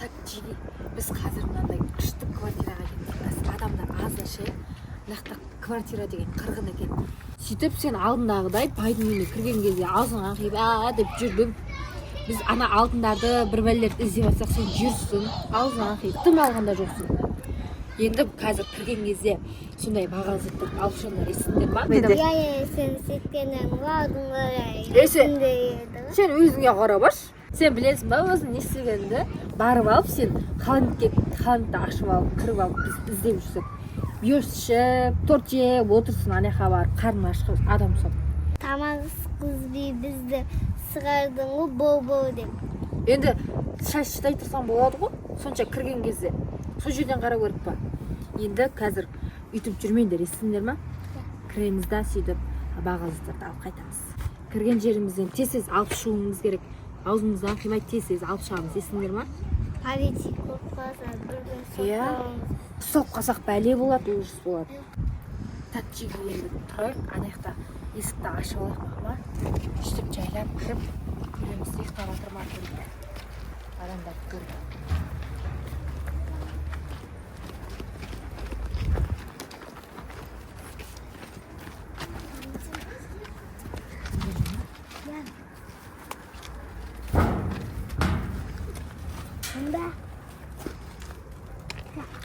Тәттіге біз қазір мынандай күшті квартираға келдік. Адамдар аз ше. Мынақта квартира деген қырғын екен. Сөйтіп сен алдындағыдай байдың үйіне кірген кезде аузыңа қиып деп жүрдің. Біз ана алтындарды бір бәлелерді іздеп жатсақ сен жүрсің, аузыңа қиып тым алғанда жоқсың. Енді қазір кірген кезде сондай бағалы заттар алып шығыңдар, естіңдер ма? Сен сеткеннен алдыңғы сен өзіңе қарабаш. Сен білесің ба өзің не істегеніңді? Барып алып сен халатты ашып алып, кіріп алып біз іздеп жүрсек. Бүйірс ішіп, торт жеп отырсын, анаяққа барып қарның ашқан адам ұқсап. Тамақ қызбей бізді сығардың ғой бол деп. Енді шай шыдай тұрсаң болады ғой, сонша кірген кезде. Сол жерден қарау керек па? Енді қазір үйтіп жүрмеңдер, естіңдер ма? Кіреміз да сөйтіп бағалы заттарды алып қайтамыз. Кірген жерімізден тез алып шығуымыз керек. Аузымыздан қимай тез алып шығамыз, естіңдер ма? Полиция көп қалса бірден соттауымыз. Ұсталып қалсақ бәле болады, ужас болады. Тәттіге енді тұрайық, анаяқта есікті ашып алайық ма? Үштіп жайлап кіріп, көреміз ұйықтап жатыр ма көріп. Адамдарды көріп.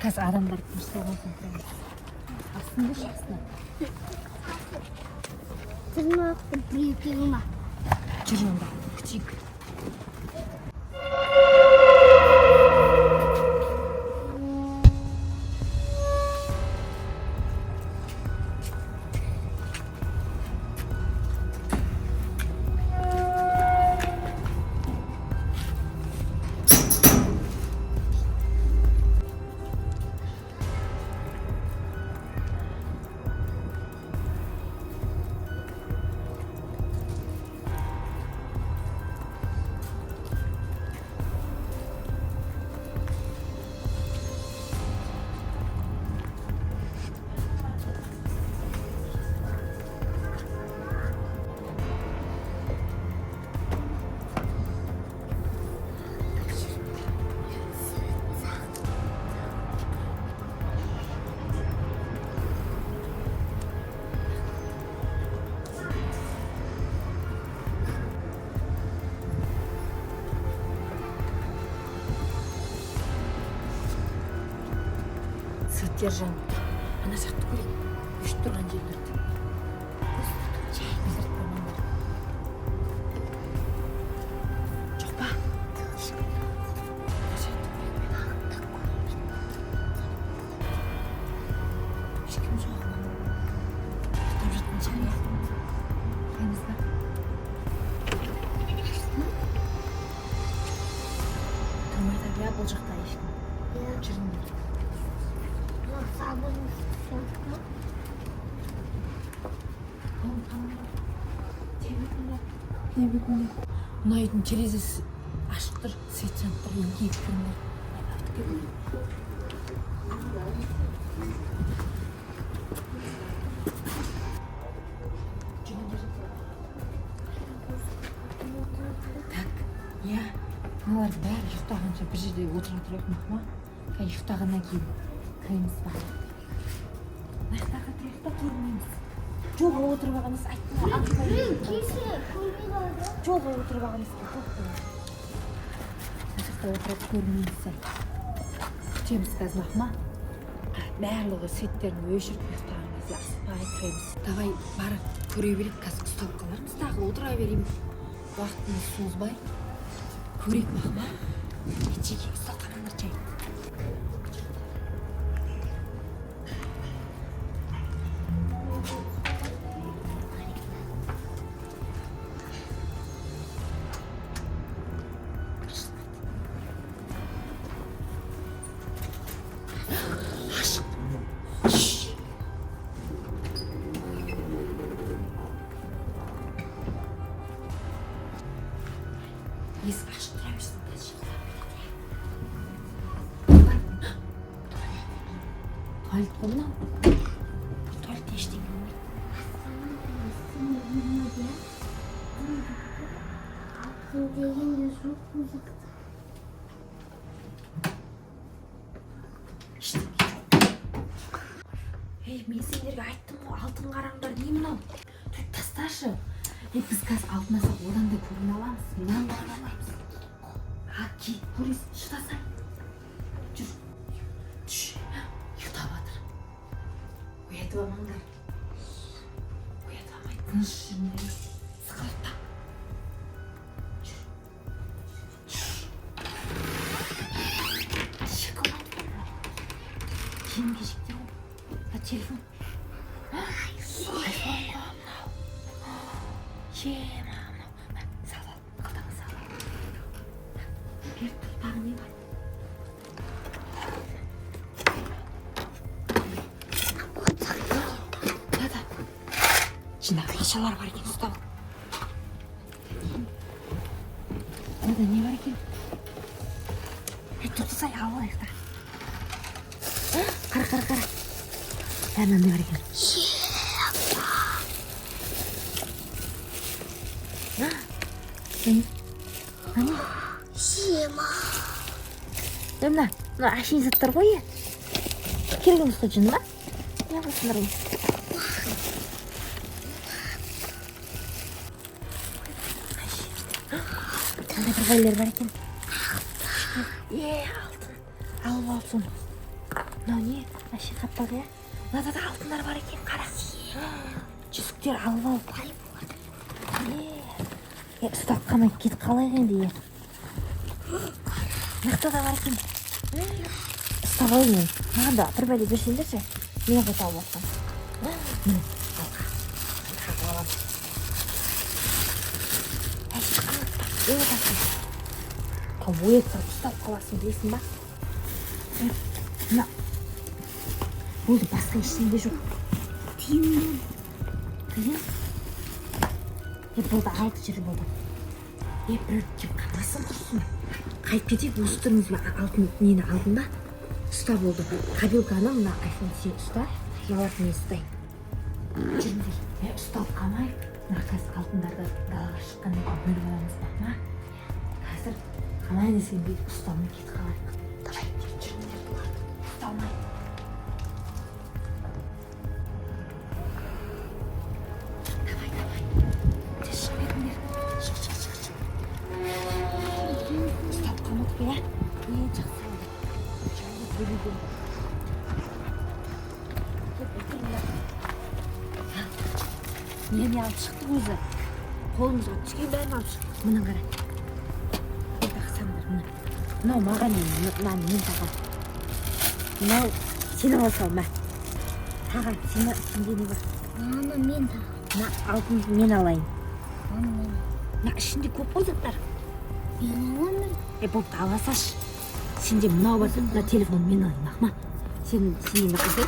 Қазір адамдар күміс болғансын көреміз. Астында шықсына. Тырнақты біреуге ма? Жүр онда, күтейік. Держан, ана жақты көрейік. Үшіп тұрған жерлерді. Безіріп көрмеңдер. Жоқ па? Ешкім жоқ. Ұйықтап жатқан шығар. Қаймыз ба? Тұрмайды ба бұл жақта ешкім? Жүріңдер. Мына үйдің терезесі ашық тұр, свет жанып тұр, үйге кіріңдер. Так, иә, мыналар бәрі ұйықтағанша бір жерде отыра тұрайық ма? Ұйықтағаннан кейін кіреміз ба? Нақтарға тұрайықта көрмейміз. Жолға отырып ағамыз айттым. Жолға отырып ағамыз нақтарға отырып көрмейміз. Күтеміз қазір ма? Барлығы светтерін өшіріп ұйықтаған кезде аспай кіреміз. Давай барып көре берейік, қазір ұстап қалармыз, тағы отыра берейміз. Уақытымыз созбай көрейік ма? Ечеге ұстап қалыңдар жай. Есік ашық тұра берсін, қазір. Tuvalet bu mu? Tuvalette eşliğinde mi? Ей, мен сендерге айттым ғой, алтын қараңдар, не мынау? Тұр, тасташы. Біз қазір алтын алсақ, одан да көріне аламыз. Нан да аламыз. Ки, көресің, шыдасай. Жүр. Түш. Ұйықтап жатыр. Оятып алмаңдар. Оятып алмай, тыныш жүріңдер. Сықылықтап. Киім кешекте ғой. Телефон. Айфон ғой мынау. Мынау. Сал ал, қалтаңа сал. Бер тұр, тағы не бар? Да. Жинақ ақшалар бар екен, ұстап. Мынада не бар екен? Тұрсай алайық та. Қара. Әмін не бар екен? Ана? Шема. Мына ашин заттар ғой. Керек емес қой жын ба? Не қойсыңдар ғой? Қандай бір ғайлер бар екен? Алтын. Алып алып соны. Мынау не? Ашин қаптағы я? Мынада да алтындар бар екен, қара. Жүзіктер алып алып. Ұстап қамай кетіп қалайық енді. Мықты да бар екен. Ұстап алайын мен. Маған да бір бәле берсеңдерші. Мен қоса алып жатсам. Міне, алға. Қағып аламын. Әші қамытпа. Өй тасың. Оятсақ ұстап қаласың білесің ба? Мына. Болды, басқа ештеңе жоқ. Тиын. Болды, алты жері болды. Бір кеп қаласын тұрсын. Қайт кетейік, осы тұрыңыз алтын нені алдың ба? Ұста болды. Кабелканы мына iPhone 7 ұста. Жалатын не ұстай. Жүріңдер. Ұстап қамай. Мына қазір алтындарды далаға шыққаннан кейін бөліп аламыз ба? Қазір қалай десең бейді ұстаумен кетіп қалайық. Давай, жүріңдер бұларды. Ұсталмай. Нені алып шықты өзі? Қолымызға түскен бәрін алып шықты. Мұның қара. Бұл тақсамдар, мұны. Мынау маған мынаны мен тағам. Мынау сен ала сал, мә. Тағам, сенде не бар? Мама мен тағам. Мына алтынды мен алайын. Мына ішінде көп қой заттар. мен аламын. Болды, аласаш. Сенде мынау бар, мына телефон мен алайын, ақма. Сен қандай?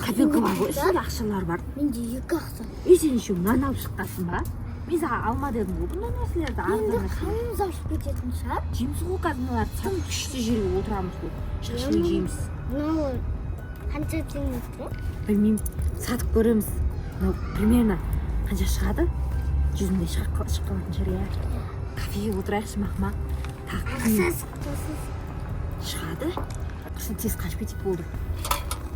Кабелка бар ғой, ішінде ақшалар бар. Менде 2 ақша. Сен еще мынаны алып шыққансың ба? Мен саған алма дедім ғой, бұндай нәрселерді Енді қанымыз ашып кететін шығар. Жейміз ғой қазір мыналар тым күшті жерге отырамыз ғой. Шашылық жейміз. Мынау қанша теңге тұр? Білмеймін, сатып көреміз. Мынау примерно қанша шығады? 100-мыңдай шығып қалатын шығар, иә. Кафеге отырайықшы мақма. Ақсыз. Шығады? Қышын тез қашып кетіп болды.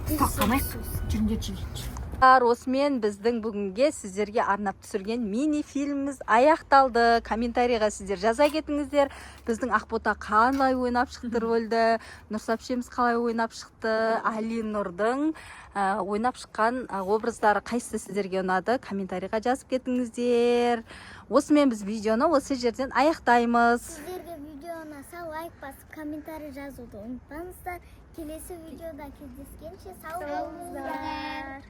Ұстап қамайық. Жүріңдер жүріңдер. Осымен біздің бүгінге сіздерге арнап түсірген мини-фильміміз аяқталды. Комментарийға сіздер жаза кетіңіздер. Біздің Ақбота қалай ойнап шықты рөлді, Нұрсапшеміз қалай ойнап шықты, Али Нұрдың ойнап шыққан образдары қайсысы сіздерге ұнады, комментарийға жазып кетіңіздер. Осымен біз видеоны осы жерден аяқтаймыз. Сіздерге видео ұнаса лайк басып, комментарий жазуды ұмытпаңыздар. Келесі видеода кездескенше сау болыңыздар.